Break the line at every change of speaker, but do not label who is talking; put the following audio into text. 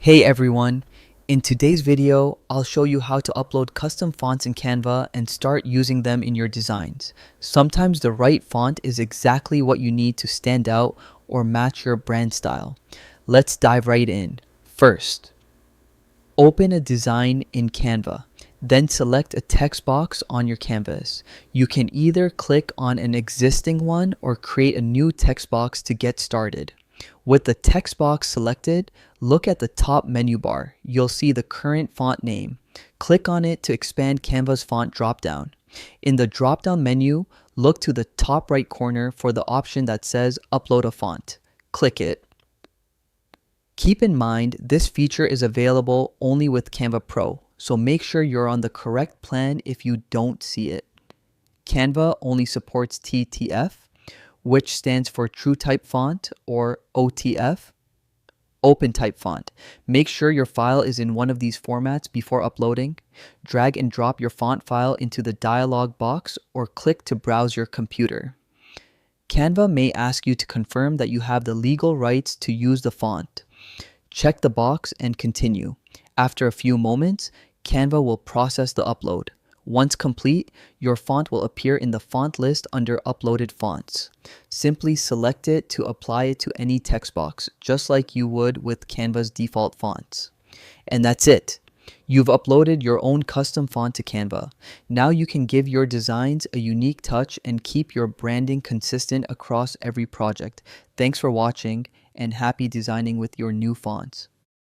Hey everyone! In today's video, I'll show you how to upload custom fonts in Canva and start using them in your designs. Sometimes the right font is exactly what you need to stand out or match your brand style. Let's dive right in. First, open a design in Canva. Then select a text box on your canvas. You can either click on an existing one or create a new text box to get started. With the text box selected, look at the top menu bar. You'll see the current font name. Click on it to expand Canva's font dropdown. In the dropdown menu, look to the top right corner for the option that says Upload a font. Click it. Keep in mind, this feature is available only with Canva Pro, so make sure you're on the correct plan if you don't see it. Canva only supports TTF, which stands for True Type Font, or OTF, Open Type Font. Make sure your file is in one of these formats before uploading. Drag and drop your font file into the dialog box or click to browse your computer. Canva may ask you to confirm that you have the legal rights to use the font. Check the box and continue. After a few moments, Canva will process the upload. Once complete, your font will appear in the font list under uploaded fonts. Simply select it to apply it to any text box, just like you would with Canva's default fonts. And that's it. You've uploaded your own custom font to Canva. Now you can give your designs a unique touch and keep your branding consistent across every project. Thanks for watching and happy designing with your new fonts.